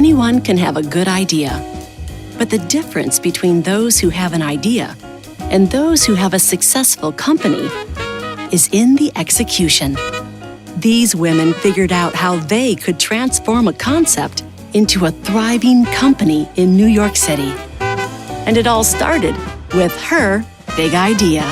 Anyone can have a good idea, but the difference between those who have an idea and those who have a successful company is in the execution. These women figured out how they could transform a concept into a thriving company in New York City. And it all started with her big idea.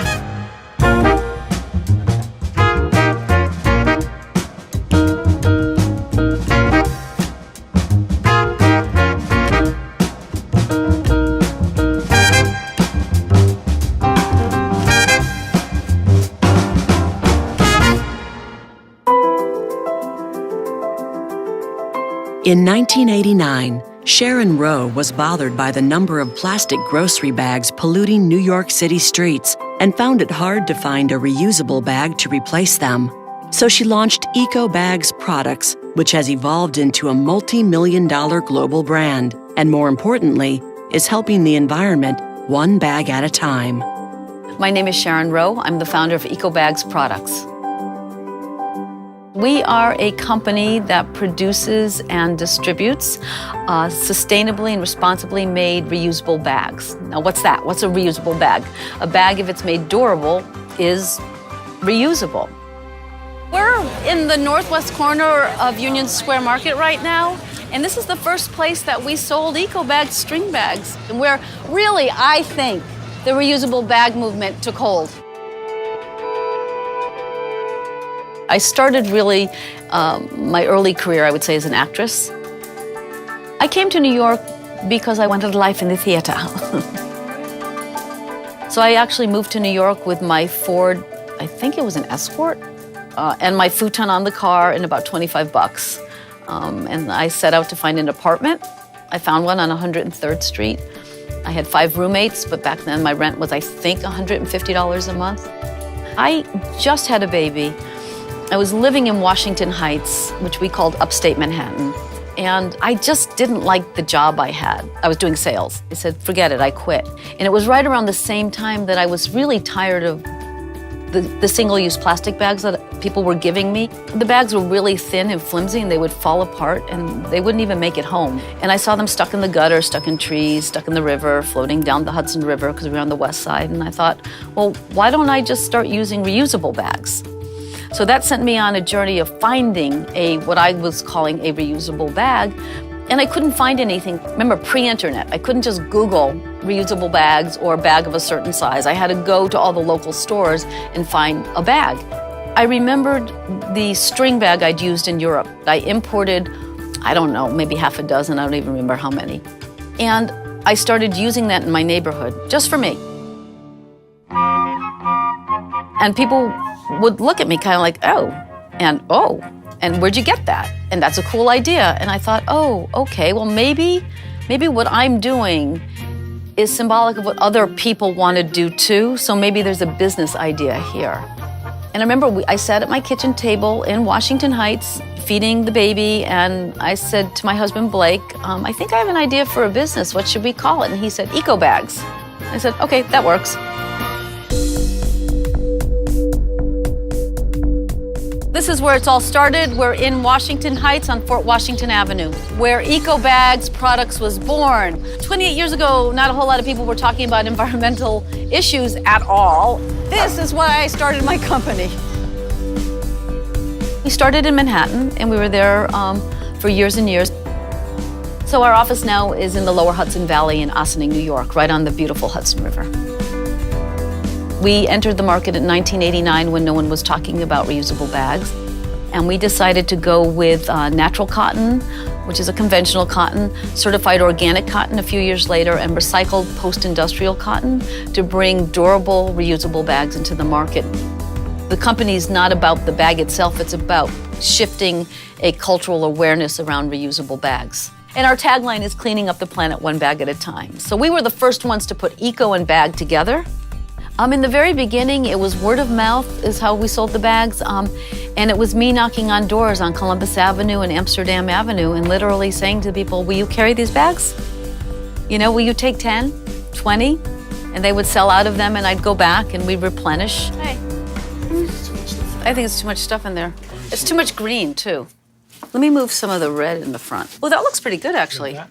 In 1989, Sharon Rowe was bothered by the number of plastic grocery bags polluting New York City streets and found it hard to find a reusable bag to replace them. So she launched Eco Bags Products, which has evolved into a multi-million-dollar global brand, and more importantly, is helping the environment one bag at a time. My name is Sharon Rowe. I'm the founder of Eco Bags Products. We are a company that produces and distributes sustainably and responsibly made reusable bags. Now, what's that? What's a reusable bag? A bag, if it's made durable, is reusable. We're in the northwest corner of Union Square Market right now, and this is the first place that we sold Eco Bag string bags, and where really, I think, the reusable bag movement took hold. I started really my early career, I would say, as an actress. I came to New York because I wanted life in the theater. So I actually moved to New York with my Ford, I think it was an Escort, and my futon on the car and about 25 bucks. And I set out to find an apartment. I found one on 103rd Street. I had 5 roommates, but back then my rent was, I think, $150 a month. I just had a baby. I was living in Washington Heights, which we called upstate Manhattan, and I just didn't like the job I had. I was doing sales. I said, forget it, I quit. And it was right around the same time that I was really tired of the single-use plastic bags that people were giving me. The bags were really thin and flimsy, and they would fall apart, and they wouldn't even make it home. And I saw them stuck in the gutter, stuck in trees, stuck in the river, floating down the Hudson River, because we were on the west side. And I thought, well, why don't I just start using reusable bags? So that sent me on a journey of finding what I was calling a reusable bag, and I couldn't find anything. Remember, pre-internet, I couldn't just Google reusable bags or a bag of a certain size. I had to go to all the local stores and find a bag. I remembered the string bag I'd used in Europe. I imported, I don't know, maybe half a dozen, I don't even remember how many. And I started using that in my neighborhood, just for me. And people would look at me kind of like, oh, and where'd you get that? And that's a cool idea. And I thought, oh, okay, well, maybe what I'm doing is symbolic of what other people want to do too, so maybe there's a business idea here. And I remember I sat at my kitchen table in Washington Heights, feeding the baby, and I said to my husband, Blake, I think I have an idea for a business. What should we call it? And he said, Eco Bags. I said, okay, that works. This is where it's all started. We're in Washington Heights on Fort Washington Avenue, where Eco Bags Products was born. 28 years ago, not a whole lot of people were talking about environmental issues at all. This is why I started my company. We started in Manhattan, and we were there for years and years. So our office now is in the lower Hudson Valley in Ossining, New York, right on the beautiful Hudson River. We entered the market in 1989 when no one was talking about reusable bags. And we decided to go with natural cotton, which is a conventional cotton, certified organic cotton a few years later, and recycled post-industrial cotton to bring durable, reusable bags into the market. The company's not about the bag itself, it's about shifting a cultural awareness around reusable bags. And our tagline is cleaning up the planet one bag at a time. So we were the first ones to put eco and bag together. In the very beginning, it was word of mouth is how we sold the bags, and it was me knocking on doors on Columbus Avenue and Amsterdam Avenue and literally saying to people, will you carry these bags? You know, will you take 10, 20? And they would sell out of them, and I'd go back and we'd replenish. Hey. I think it's too much stuff in there. It's too much green, too. Let me move some of the red in the front. Oh, that looks pretty good, actually. That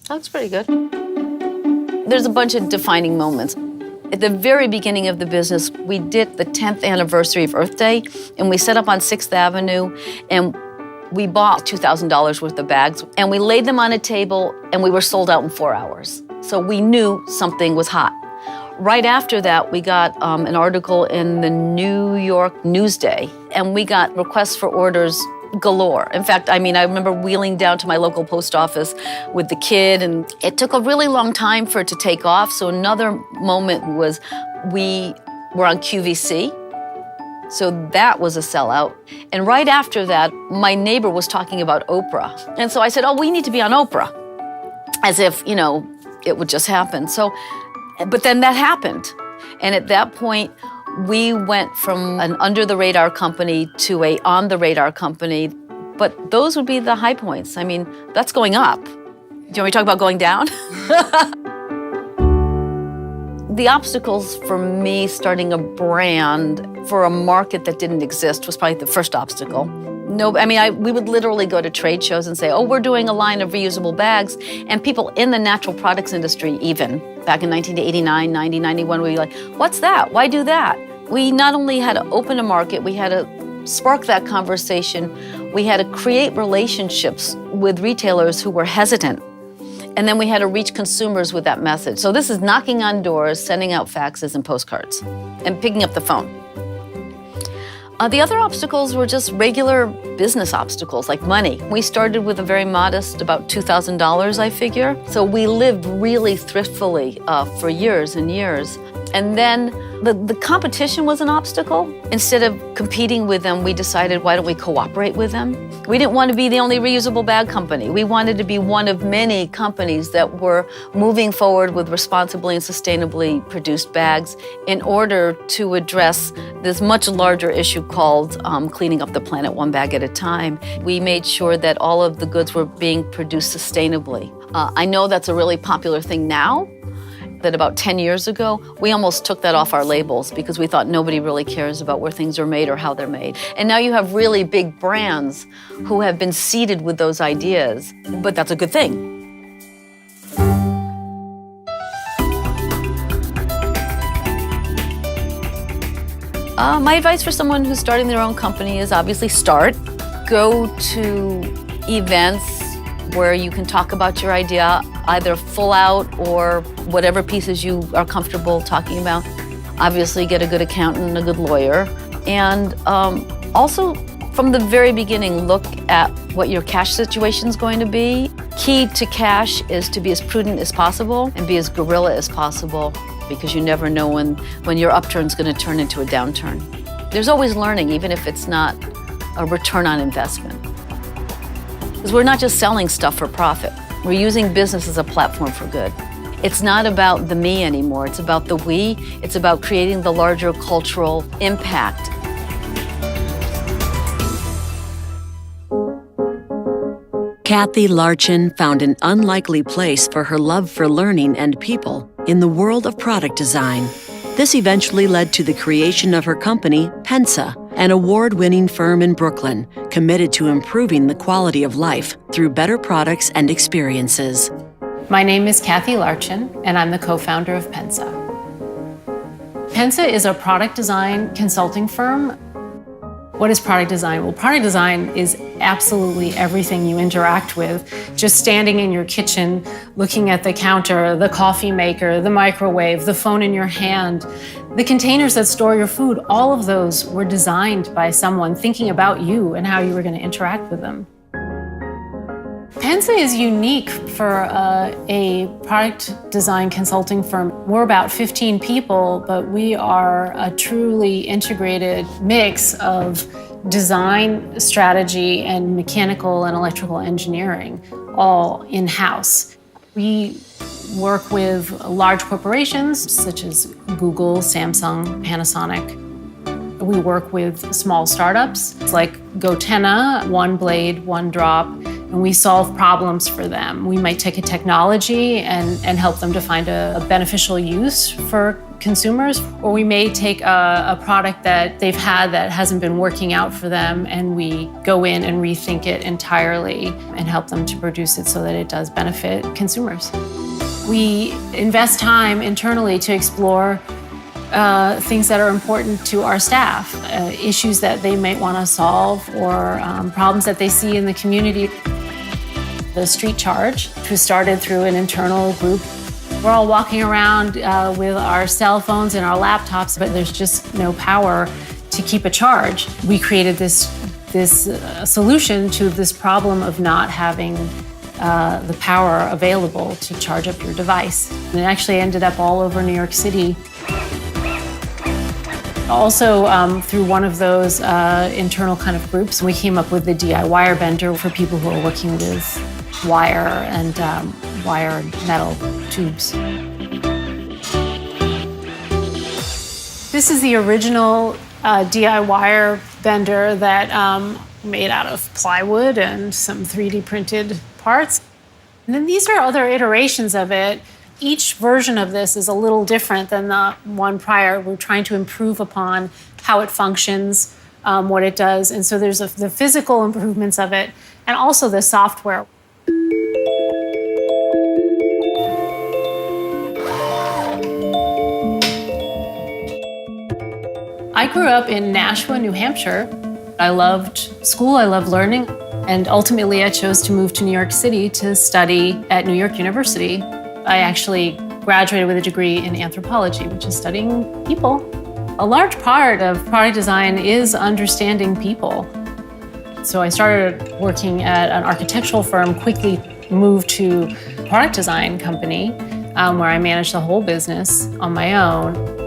looks pretty good. There's a bunch of defining moments. At the very beginning of the business, we did the 10th anniversary of Earth Day, and we set up on 6th Avenue, and we bought $2,000 worth of bags, and we laid them on a table, and we were sold out in 4 hours. So we knew something was hot. Right after that, we got an article in the New York Newsday, and we got requests for orders galore. In fact, I remember wheeling down to my local post office with the kid, and it took a really long time for it to take off. So another moment was we were on QVC. So that was a sellout. And right after that, my neighbor was talking about Oprah. And so I said, oh, we need to be on Oprah. As if, it would just happen. But then that happened. And at that point, we went from an under-the-radar company to a on-the-radar company. But those would be the high points. That's going up. Do you want me to talk about going down? The obstacles for me starting a brand for a market that didn't exist was probably the first obstacle. We would literally go to trade shows and say, oh, we're doing a line of reusable bags. And people in the natural products industry, even back in 1989, 90, 91, we'd be like, what's that? Why do that? We not only had to open a market, we had to spark that conversation. We had to create relationships with retailers who were hesitant. And then we had to reach consumers with that message. So this is knocking on doors, sending out faxes and postcards, and picking up the phone. The other obstacles were just regular business obstacles, like money. We started with a very modest, about $2,000, I figure. So we lived really thriftfully for years and years. And then the competition was an obstacle. Instead of competing with them, we decided, why don't we cooperate with them? We didn't want to be the only reusable bag company. We wanted to be one of many companies that were moving forward with responsibly and sustainably produced bags in order to address this much larger issue called cleaning up the planet one bag at a time. We made sure that all of the goods were being produced sustainably. I know that's a really popular thing now, that about 10 years ago, we almost took that off our labels because we thought nobody really cares about where things are made or how they're made. And now you have really big brands who have been seeded with those ideas, but that's a good thing. My advice for someone who's starting their own company is obviously start. Go to events where you can talk about your idea, either full out or whatever pieces you are comfortable talking about. Obviously, get a good accountant and a good lawyer. And also, from the very beginning, look at what your cash situation is going to be. Key to cash is to be as prudent as possible and be as guerrilla as possible, because you never know when your upturn is going to turn into a downturn. There's always learning, even if it's not a return on investment. Because we're not just selling stuff for profit. We're using business as a platform for good. It's not about the me anymore. It's about the we. It's about creating the larger cultural impact. Kathy Larchian found an unlikely place for her love for learning and people in the world of product design. This eventually led to the creation of her company, PENSA, an award-winning firm in Brooklyn committed to improving the quality of life through better products and experiences. My name is Kathy Larchian, and I'm the co-founder of PENSA. PENSA is a product design consulting firm. What is product design? Well, product design is absolutely everything you interact with. Just standing in your kitchen, looking at the counter, the coffee maker, the microwave, the phone in your hand, the containers that store your food, all of those were designed by someone thinking about you and how you were going to interact with them. PENSA is unique for a product design consulting firm. We're about 15 people, but we are a truly integrated mix of design, strategy, and mechanical and electrical engineering, all in-house. We work with large corporations such as Google, Samsung, Panasonic. We work with small startups like Gotenna, One Blade, One Drop, and we solve problems for them. We might take a technology and help them to find a beneficial use for consumers, or we may take a product that they've had that hasn't been working out for them, and we go in and rethink it entirely and help them to produce it so that it does benefit consumers. We invest time internally to explore things that are important to our staff, issues that they might want to solve, or problems that they see in the community. The street charge, which was started through an internal group. We're all walking around with our cell phones and our laptops, but there's just no power to keep a charge. We created this solution to this problem of not having the power available to charge up your device. And it actually ended up all over New York City. Also, through one of those internal kind of groups, we came up with the DIY bender for people who are working with wire and wire metal tubes. This is the original DIY bender that made out of plywood and some 3D printed parts. And then these are other iterations of it. Each version of this is a little different than the one prior. We're trying to improve upon how it functions, what it does. And so there's the physical improvements of it and also the software. I grew up in Nashua, New Hampshire. I loved school, I loved learning, and ultimately I chose to move to New York City to study at New York University. I actually graduated with a degree in anthropology, which is studying people. A large part of product design is understanding people. So I started working at an architectural firm, quickly moved to a product design company where I managed the whole business on my own.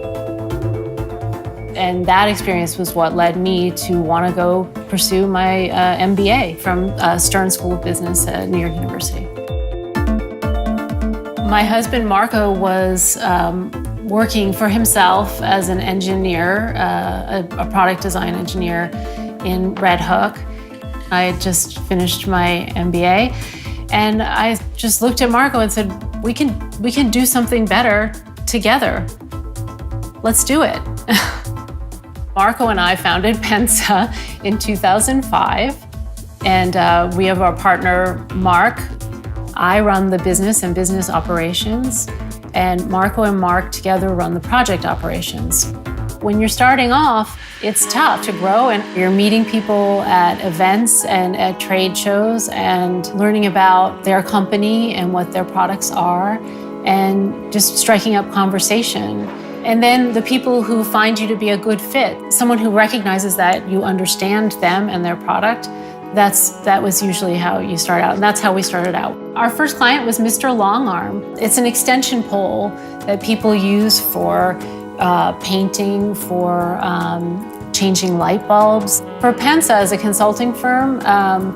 And that experience was what led me to want to go pursue my MBA from Stern School of Business at New York University. My husband, Marco, was working for himself as an engineer, a product design engineer in Red Hook. I had just finished my MBA, and I just looked at Marco and said, we can do something better together. Let's do it. Marco and I founded PENSA in 2005, and we have our partner, Mark. I run the business and business operations, and Marco and Mark together run the project operations. When you're starting off, it's tough to grow, and you're meeting people at events and at trade shows and learning about their company and what their products are, and just striking up conversation. And then the people who find you to be a good fit, someone who recognizes that you understand them and their product, that was usually how you start out, and that's how we started out. Our first client was Mr. Longarm. It's an extension pole that people use for painting, for changing light bulbs. For PENSA, as a consulting firm,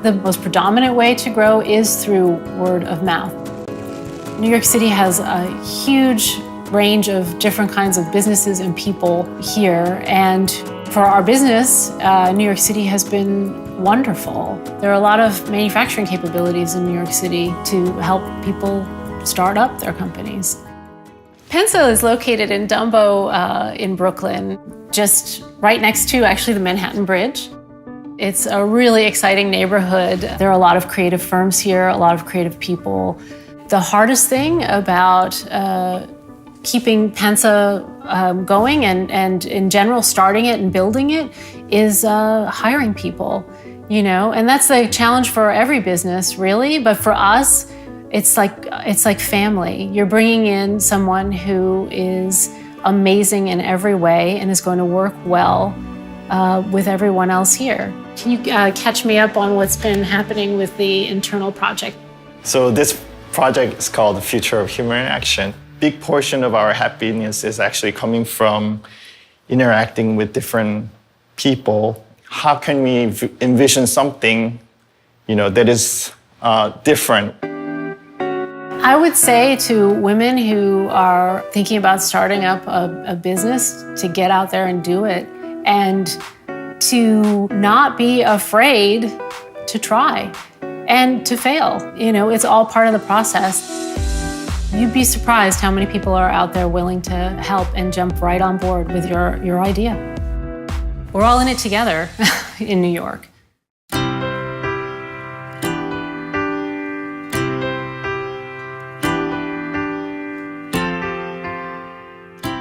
the most predominant way to grow is through word of mouth. New York City has a huge range of different kinds of businesses and people here, and for our business, New York City has been wonderful. There are a lot of manufacturing capabilities in New York City to help people start up their companies. PENSA is located in Dumbo in Brooklyn, just right next to actually the Manhattan Bridge. It's a really exciting neighborhood. There are a lot of creative firms here, a lot of creative people. The hardest thing about keeping PENSA going and in general starting it and building it is hiring people, and that's the challenge for every business really, but for us it's like family. You're bringing in someone who is amazing in every way and is going to work well with everyone else here. Can you catch me up on what's been happening with the internal project? So this project is called The Future of Human Interaction. Big portion of our happiness is actually coming from interacting with different people. How can we envision something, that is different? I would say to women who are thinking about starting up a business to get out there and do it, and to not be afraid to try, and to fail. It's all part of the process. You'd be surprised how many people are out there willing to help and jump right on board with your idea. We're all in it together in New York.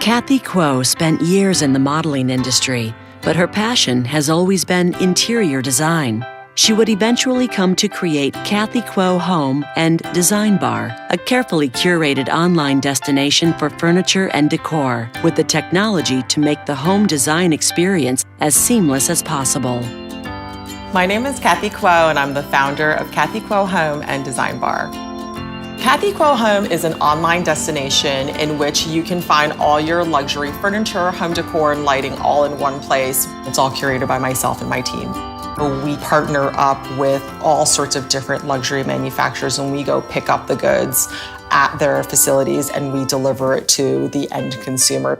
Kathy Kuo spent years in the modeling industry, but her passion has always been interior design. She would eventually come to create Kathy Kuo Home and Design Bar, a carefully curated online destination for furniture and decor, with the technology to make the home design experience as seamless as possible. My name is Kathy Kuo, and I'm the founder of Kathy Kuo Home and Design Bar. Kathy Kuo Home is an online destination in which you can find all your luxury furniture, home decor, and lighting all in one place. It's all curated by myself and my team. We partner up with all sorts of different luxury manufacturers, and we go pick up the goods at their facilities and we deliver it to the end consumer.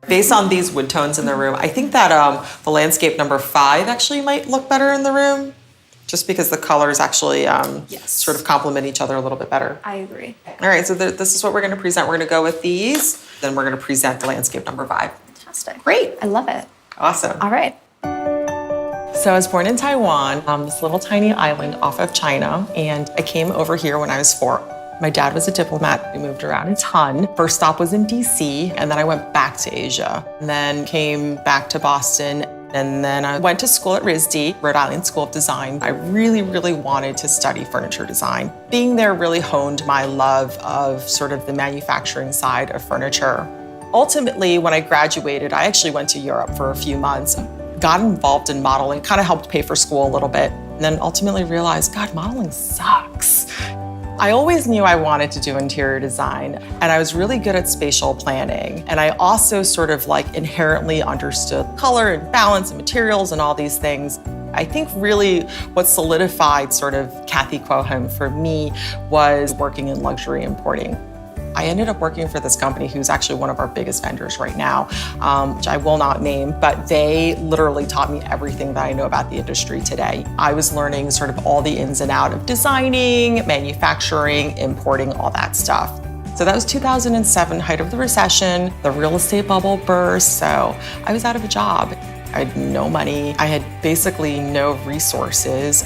Based on these wood tones in the room, I think that the landscape number 5 actually might look better in the room, just because the colors actually sort of complement each other a little bit better. I agree. All right, so this is what we're going to present. We're going to go with these, then we're going to present the landscape number 5. Fantastic. Great. I love it. Awesome. All right. So I was born in Taiwan, this little tiny island off of China, and I came over here when I was 4. My dad was a diplomat. We moved around a ton. First stop was in DC, and then I went back to Asia, and then came back to Boston, and then I went to school at RISD, Rhode Island School of Design. I really, really wanted to study furniture design. Being there really honed my love of sort of the manufacturing side of furniture. Ultimately, when I graduated, I actually went to Europe for a few months, got involved in modeling, kind of helped pay for school a little bit, and then ultimately realized, God, modeling sucks. I always knew I wanted to do interior design, and I was really good at spatial planning. And I also sort of inherently understood color and balance and materials and all these things. I think really what solidified sort of Kathy Kuo Home for me was working in luxury importing. I ended up working for this company who's actually one of our biggest vendors right now, which I will not name, but they literally taught me everything that I know about the industry today. I was learning sort of all the ins and outs of designing, manufacturing, importing, all that stuff. So that was 2007, height of the recession. The real estate bubble burst, so I was out of a job. I had no money. I had basically no resources.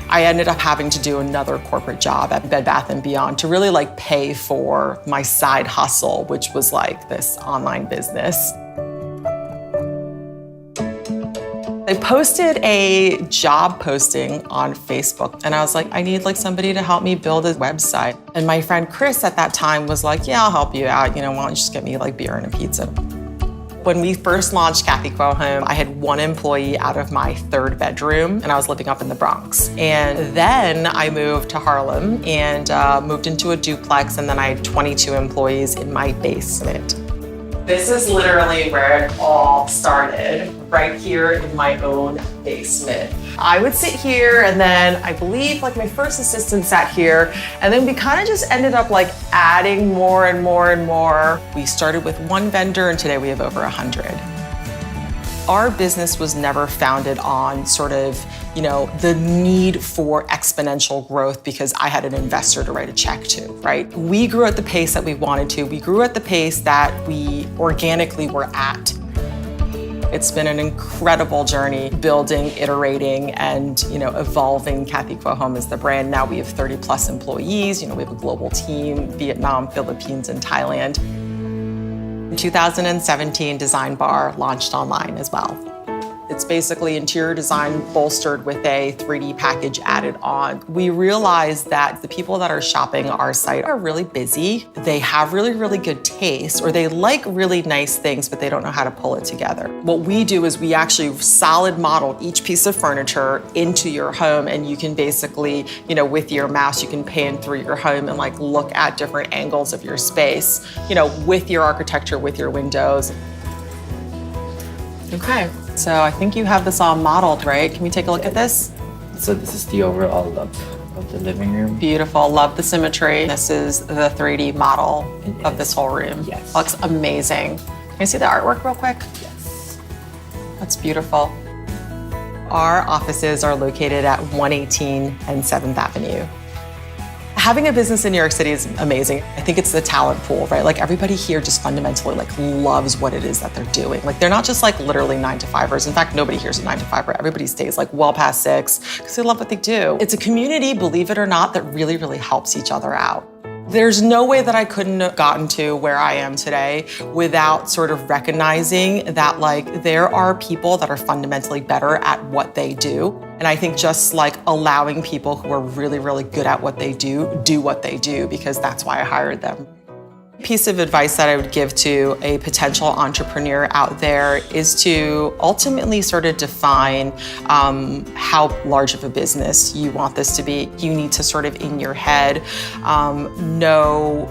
I ended up having to do another corporate job at Bed Bath & Beyond to really pay for my side hustle, which was this online business. I posted a job posting on Facebook, and I was like, I need somebody to help me build a website. And my friend Chris at that time was like, yeah, I'll help you out. Why don't you just get me beer and a pizza? When we first launched Kathy Kuo Home, I had 1 employee out of my 3rd bedroom, and I was living up in the Bronx. And then I moved to Harlem and moved into a duplex, and then I had 22 employees in my basement. This is literally where it all started, right here in my own basement. I would sit here, and then I believe my first assistant sat here, and then we kind of just ended up adding more and more and more. We started with 1 vendor, and today we have over 100. Our business was never founded on sort of, the need for exponential growth because I had an investor to write a check to, right? We grew at the pace that we wanted to. We grew at the pace that we organically were at. It's been an incredible journey building, iterating, and evolving Kathy Kuo Home as the brand. Now we have 30+ employees. We have a global team, Vietnam, Philippines, and Thailand. In 2017, Design Bar launched online as well. It's basically interior design bolstered with a 3D package added on. We realized that the people that are shopping our site are really busy. They have really, really good taste, or they like really nice things, but they don't know how to pull it together. What we do is we actually solid model each piece of furniture into your home, and you can basically, with your mouse, you can pan through your home and look at different angles of your space, with your architecture, with your windows. Okay. So I think you have this all modeled, right? Can we take a look at this? So this is the overall look of the living room. Beautiful, love the symmetry. This is the 3D model of this whole room. Yes. Looks amazing. Can you see the artwork real quick? Yes. That's beautiful. Our offices are located at 118 and 7th Avenue. Having a business in New York City is amazing. I think it's the talent pool, right? Like everybody here just fundamentally loves what it is that they're doing. Like they're not just literally 9-to-5ers. In fact, nobody here's a 9-to-5er. Everybody stays well past 6 because they love what they do. It's a community, believe it or not, that really, really helps each other out. There's no way that I couldn't have gotten to where I am today without sort of recognizing that there are people that are fundamentally better at what they do. And I think just allowing people who are really, really good at what they do what they do, because that's why I hired them. Piece of advice that I would give to a potential entrepreneur out there is to ultimately sort of define how large of a business you want this to be. You need to sort of in your head know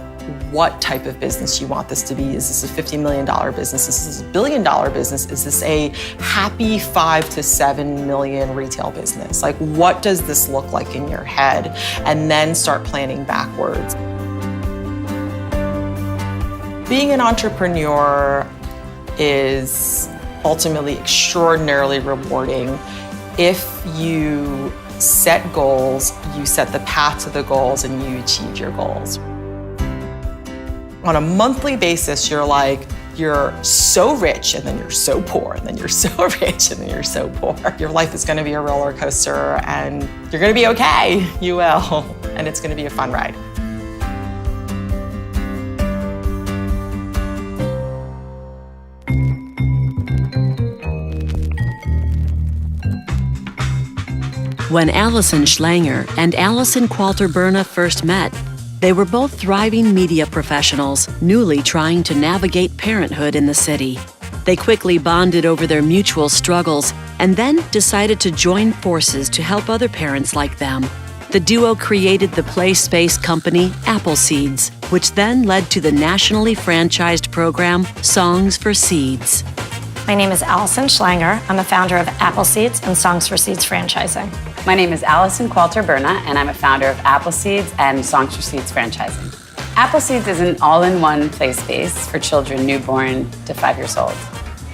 what type of business you want this to be. Is this a $50 million business? Is this a $1 billion business? Is this a happy 5 to 7 million retail business? What does this look like in your head? And then start planning backwards. Being an entrepreneur is ultimately extraordinarily rewarding if you set goals, you set the path to the goals, and you achieve your goals. On a monthly basis, you're so rich, and then you're so poor, and then you're so rich, and then you're so poor. Your life is gonna be a roller coaster, and you're gonna be okay. You will, and it's gonna be a fun ride. When Allison Schlanger and Allison Qualter Berna first met, they were both thriving media professionals, newly trying to navigate parenthood in the city. They quickly bonded over their mutual struggles and then decided to join forces to help other parents like them. The duo created the play space company Appleseeds, which then led to the nationally franchised program Songs for Seeds. My name is Alison Schlanger. I'm a founder of Appleseeds and Songs for Seeds franchising. My name is Allison Qualter Berna, and I'm a founder of Appleseeds and Songs for Seeds franchising. Appleseeds is an all-in-one play space for children newborn to 5 years old.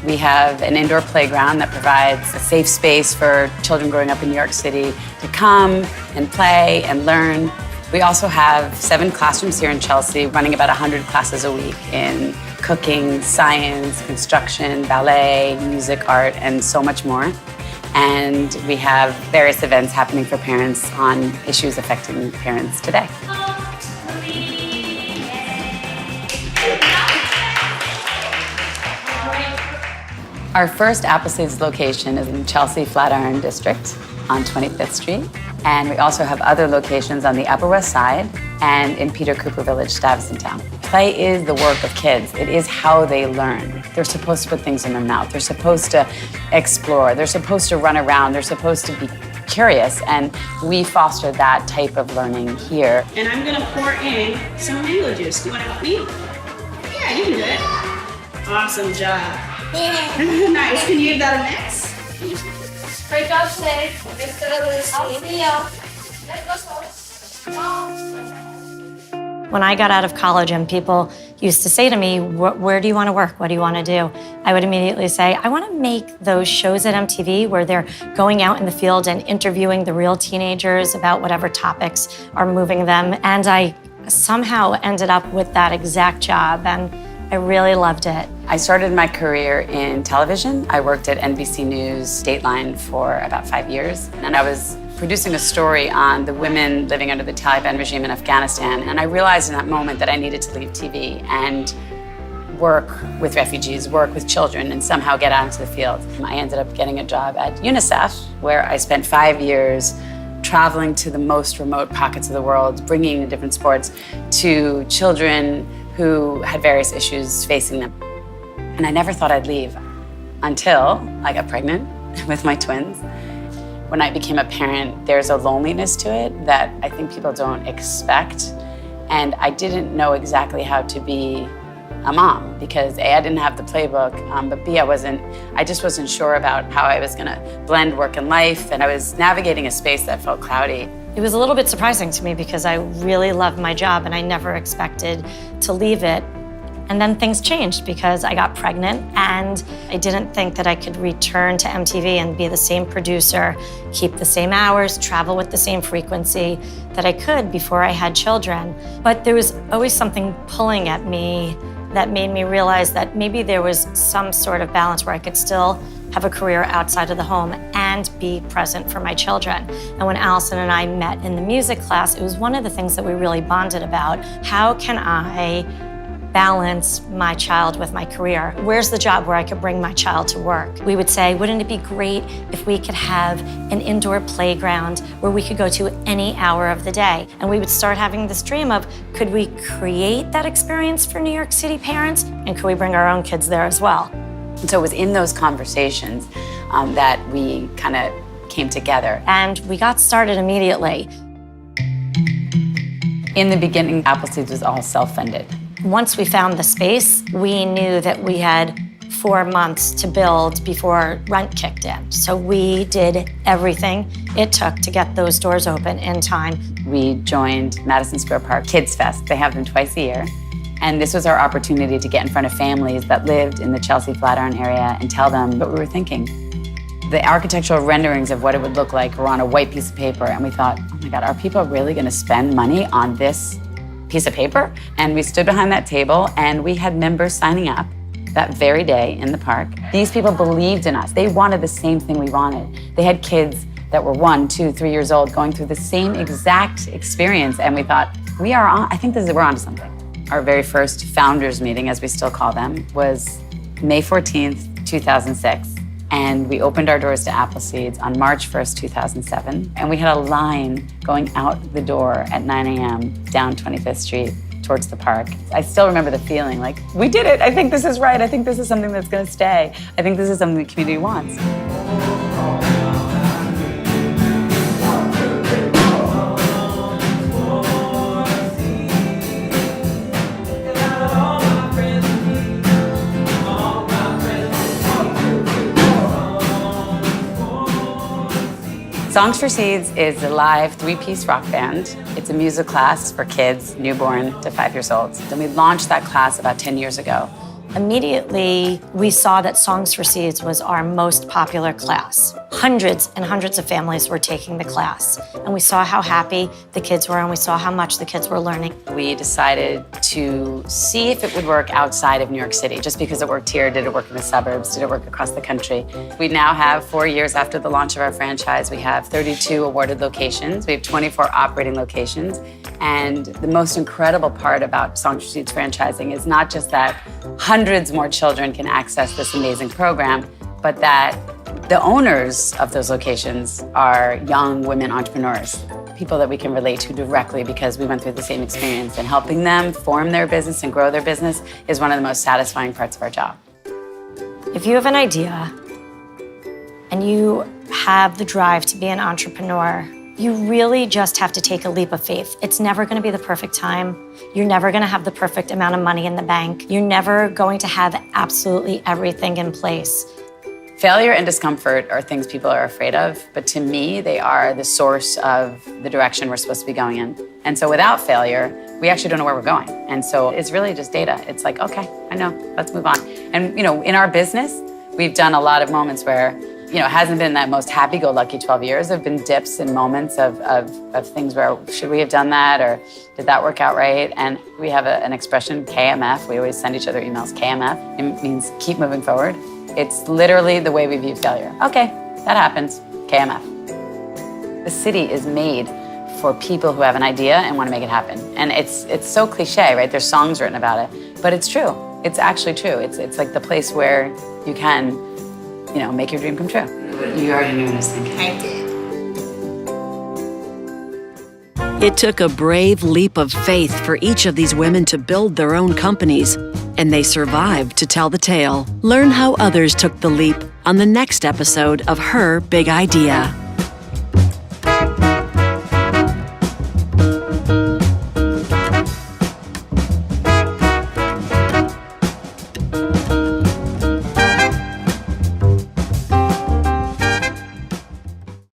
We have an indoor playground that provides a safe space for children growing up in New York City to come and play and learn. We also have 7 classrooms here in Chelsea, running about 100 classes a week in cooking, science, construction, ballet, music, art, and so much more. And we have various events happening for parents on issues affecting parents today. Our first Appleseeds location is in Chelsea Flatiron District on 25th Street. And we also have other locations on the Upper West Side and in Peter Cooper Village, Stuyvesant Town. Play is the work of kids. It is how they learn. They're supposed to put things in their mouth. They're supposed to explore. They're supposed to run around. They're supposed to be curious. And we foster that type of learning here. And I'm gonna pour in some mango juice. Do you wanna help me? Yeah, you can do it. Awesome job. Nice. Can you give that a mix? Great job today. I'll see you. When I got out of college and people used to say to me, where do you want to work? What do you want to do? I would immediately say, I want to make those shows at MTV where they're going out in the field and interviewing the real teenagers about whatever topics are moving them. And I somehow ended up with that exact job, and I really loved it. I started my career in television. I worked at NBC News Dateline for about 5 years, and I was producing a story on the women living under the Taliban regime in Afghanistan. And I realized in that moment that I needed to leave TV and work with refugees, work with children, and somehow get out into the field. I ended up getting a job at UNICEF, where I spent 5 years traveling to the most remote pockets of the world, bringing different sports to children who had various issues facing them. And I never thought I'd leave until I got pregnant with my twins. When I became a parent, there's a loneliness to it that I think people don't expect. And I didn't know exactly how to be a mom because A, I didn't have the playbook, but B, I just wasn't sure about how I was gonna blend work and life, and I was navigating a space that felt cloudy. It was a little bit surprising to me because I really loved my job and I never expected to leave it. And then things changed because I got pregnant and I didn't think that I could return to MTV and be the same producer, keep the same hours, travel with the same frequency that I could before I had children. But there was always something pulling at me that made me realize that maybe there was some sort of balance where I could still have a career outside of the home and be present for my children. And when Allison and I met in the music class, it was one of the things that we really bonded about. How can I balance my child with my career? Where's the job where I could bring my child to work? We would say, wouldn't it be great if we could have an indoor playground where we could go to any hour of the day? And we would start having this dream of, could we create that experience for New York City parents? And could we bring our own kids there as well? And so it was in those conversations that we kind of came together. And we got started immediately. In the beginning, Appleseeds was all self-funded. Once we found the space, we knew that we had 4 months to build before rent kicked in. So we did everything it took to get those doors open in time. We joined Madison Square Park Kids Fest. They have them twice a year. And this was our opportunity to get in front of families that lived in the Chelsea Flatiron area and tell them what we were thinking. The architectural renderings of what it would look like were on a white piece of paper, and we thought, oh my God, are people really gonna spend money on this piece of paper? And we stood behind that table and we had members signing up that very day in the park. These people believed in us. They wanted the same thing we wanted. They had kids that were 1, 2, 3 years old going through the same exact experience, and we thought, I think we're onto something. Our very first founders meeting, as we still call them, was May 14th, 2006. And we opened our doors to Appleseeds on March 1st, 2007. And we had a line going out the door at 9 a.m. down 25th Street towards the park. I still remember the feeling like, we did it. I think this is right. I think this is something that's going to stay. I think this is something the community wants. Songs for Seeds is a live 3-piece rock band. It's a music class for kids newborn to 5 years old. Then we launched that class about 10 years ago. Immediately, we saw that Songs for Seeds was our most popular class. Hundreds and hundreds of families were taking the class. And we saw how happy the kids were, and we saw how much the kids were learning. We decided to see if it would work outside of New York City. Just because it worked here, did it work in the suburbs? Did it work across the country? We now have, 4 years after the launch of our franchise, we have 32 awarded locations. We have 24 operating locations. And the most incredible part about Songs for Seeds franchising is not just that hundreds more children can access this amazing program, but that the owners of those locations are young women entrepreneurs, people that we can relate to directly because we went through the same experience, and helping them form their business and grow their business is one of the most satisfying parts of our job. If you have an idea and you have the drive to be an entrepreneur, you really just have to take a leap of faith. It's never going to be the perfect time. You're never going to have the perfect amount of money in the bank. You're never going to have absolutely everything in place. Failure and discomfort are things people are afraid of, but to me, they are the source of the direction we're supposed to be going in. And so without failure, we actually don't know where we're going. And so it's really just data. It's like, okay, I know, let's move on. And in our business, we've done a lot of moments where it hasn't been that most happy-go-lucky 12 years. There have been dips and moments of things where, should we have done that, or did that work out right? And we have an expression, KMF. We always send each other emails, KMF. It means keep moving forward. It's literally the way we view failure. Okay, that happens, KMF. The city is made for people who have an idea and want to make it happen. And it's so cliche, right? There's songs written about it, but it's true. It's actually true. It's like the place where you can make your dream come true. You already knew what I was thinking. I did. It took a brave leap of faith for each of these women to build their own companies, and they survived to tell the tale. Learn how others took the leap on the next episode of Her Big Idea.